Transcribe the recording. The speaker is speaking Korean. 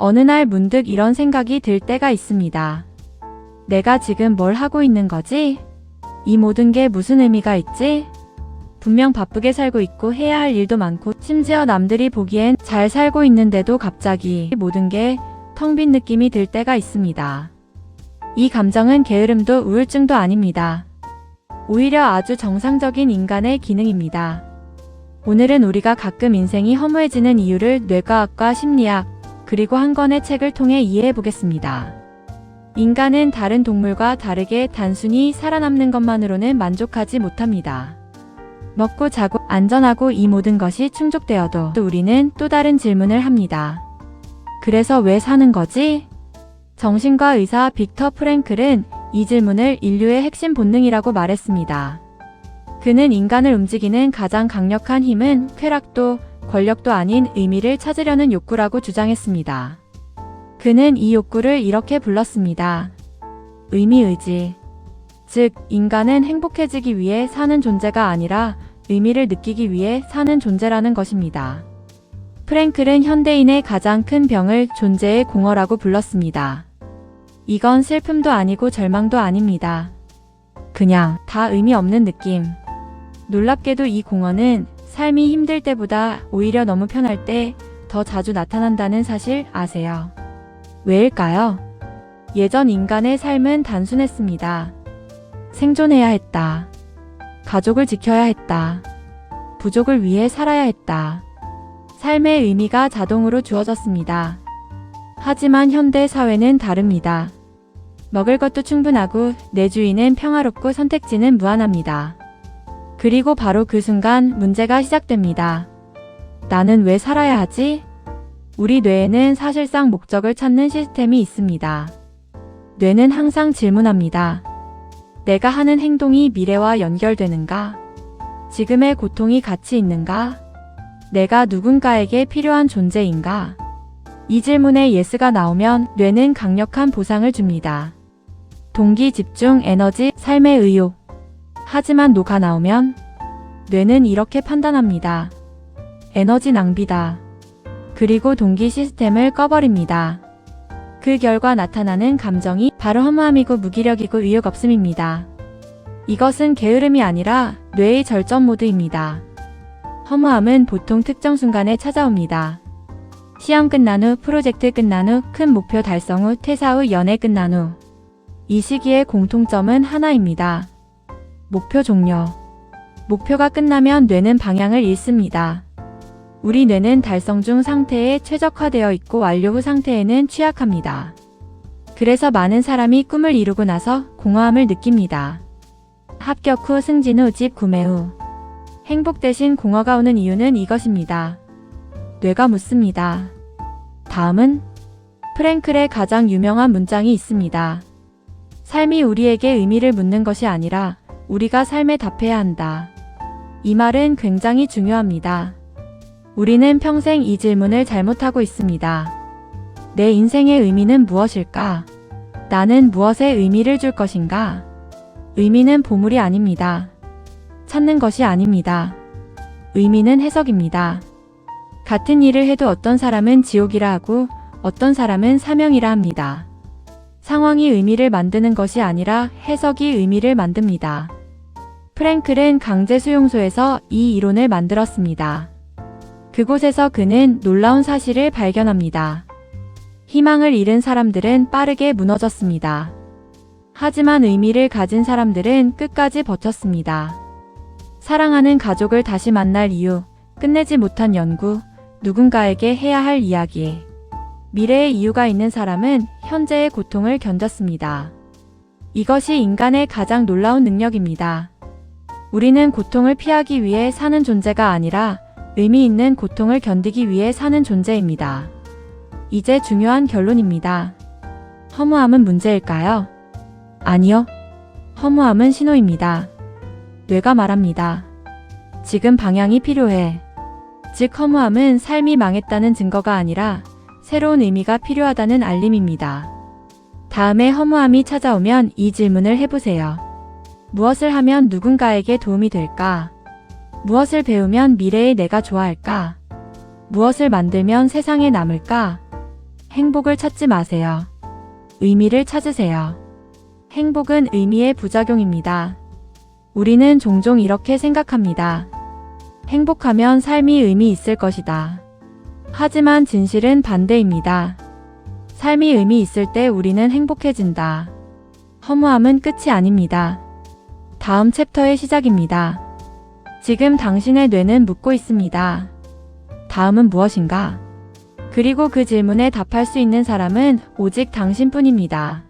어느 날 문득 이런 생각이 들 때가 있습니다. 내가 지금 뭘 하고 있는 거지? 이 모든 게 무슨 의미가 있지? 분명 바쁘게 살고 있고 해야 할 일도 많고 심지어 남들이 보기엔 잘 살고 있는데도 갑자기 모든 게 텅 빈 느낌이 들 때가 있습니다. 이 감정은 게으름도 우울증도 아닙니다. 오히려 아주 정상적인 인간의 기능입니다. 오늘은 우리가 가끔 인생이 허무해지는 이유를 뇌과학과 심리학, 그리고 한 권의 책을 통해 이해해 보겠습니다. 인간은 다른 동물과 다르게 단순히 살아남는 것만으로는 만족하지 못합니다. 먹고 자고 안전하고 이 모든 것이 충족되어도 우리는 또 다른 질문을 합니다. 그래서 왜 사는 거지? 정신과 의사 빅터 프랭클은 이 질문을 인류의 핵심 본능이라고 말했습니다. 그는 인간을 움직이는 가장 강력한 힘은 쾌락도 권력도 아닌 의미를 찾으려는 욕구라고 주장했습니다. 그는 이 욕구를 이렇게 불렀습니다. 의미의지. 즉, 인간은 행복해지기 위해 사는 존재가 아니라 의미를 느끼기 위해 사는 존재라는 것입니다. 프랭클은 현대인의 가장 큰 병을 존재의 공허라고 불렀습니다. 이건 슬픔도 아니고 절망도 아닙니다. 그냥 다 의미 없는 느낌. 놀랍게도 이 공허는 삶이 힘들 때보다 오히려 너무 편할 때 더 자주 나타난다는 사실 아세요? 왜일까요? 예전 인간의 삶은 단순했습니다. 생존해야 했다. 가족을 지켜야 했다. 부족을 위해 살아야 했다. 삶의 의미가 자동으로 주어졌습니다. 하지만 현대 사회는 다릅니다. 먹을 것도 충분하고 내 주위는 평화롭고 선택지는 무한합니다. 그리고 바로 그 순간 문제가 시작됩니다. 나는 왜 살아야 하지? 우리 뇌에는 사실상 목적을 찾는 시스템이 있습니다. 뇌는 항상 질문합니다. 내가 하는 행동이 미래와 연결되는가? 지금의 고통이 가치 있는가? 내가 누군가에게 필요한 존재인가? 이 질문에 예스가 나오면 뇌는 강력한 보상을 줍니다. 동기, 집중, 에너지, 삶의 의욕. 하지만 노가 나오면 뇌는 이렇게 판단합니다. 에너지 낭비다. 그리고 동기 시스템을 꺼버립니다. 그 결과 나타나는 감정이 바로 허무함이고 무기력이고 의욕 없음입니다. 이것은 게으름이 아니라 뇌의 절전 모드입니다. 허무함은 보통 특정 순간에 찾아옵니다. 시험 끝난 후, 프로젝트 끝난 후, 큰 목표 달성 후, 퇴사 후, 연애 끝난 후. 이 시기의 공통점은 하나입니다. 목표 종료. 목표가 끝나면 뇌는 방향을 잃습니다. 우리 뇌는 달성 중 상태에 최적화되어 있고 완료 후 상태에는 취약합니다. 그래서 많은 사람이 꿈을 이루고 나서 공허함을 느낍니다. 합격 후, 승진 후, 집 구매 후. 행복 대신 공허가 오는 이유는 이것입니다. 뇌가 묻습니다. 다음은? 프랭클의 가장 유명한 문장이 있습니다. 삶이 우리에게 의미를 묻는 것이 아니라 우리가 삶에 답해야 한다. 이 말은 굉장히 중요합니다. 우리는 평생 이 질문을 잘못하고 있습니다. 내 인생의 의미는 무엇일까? 나는 무엇에 의미를 줄 것인가? 의미는 보물이 아닙니다. 찾는 것이 아닙니다. 의미는 해석입니다. 같은 일을 해도 어떤 사람은 지옥이라 하고 어떤 사람은 사명이라 합니다. 상황이 의미를 만드는 것이 아니라 해석이 의미를 만듭니다. 프랭클은 강제 수용소에서 이 이론을 만들었습니다. 그곳에서 그는 놀라운 사실을 발견합니다. 희망을 잃은 사람들은 빠르게 무너졌습니다. 하지만 의미를 가진 사람들은 끝까지 버텼습니다. 사랑하는 가족을 다시 만날 이유, 끝내지 못한 연구, 누군가에게 해야 할 이야기. 미래의 이유가 있는 사람은 현재의 고통을 견뎠습니다. 이것이 인간의 가장 놀라운 능력입니다. 우리는 고통을 피하기 위해 사는 존재가 아니라 의미 있는 고통을 견디기 위해 사는 존재입니다. 이제 중요한 결론입니다. 허무함은 문제일까요? 아니요. 허무함은 신호입니다. 뇌가 말합니다. 지금 방향이 필요해. 즉 허무함은 삶이 망했다는 증거가 아니라 새로운 의미가 필요하다는 알림입니다. 다음에 허무함이 찾아오면 이 질문을 해보세요. 무엇을 하면 누군가에게 도움이 될까? 무엇을 배우면 미래의 내가 좋아할까? 무엇을 만들면 세상에 남을까? 행복을 찾지 마세요. 의미를 찾으세요. 행복은 의미의 부작용입니다. 우리는 종종 이렇게 생각합니다. 행복하면 삶이 의미 있을 것이다. 하지만 진실은 반대입니다. 삶이 의미 있을 때 우리는 행복해진다. 허무함은 끝이 아닙니다. 다음 챕터의 시작입니다. 지금 당신의 뇌는 묻고 있습니다. 다음은 무엇인가? 그리고 그 질문에 답할 수 있는 사람은 오직 당신뿐입니다.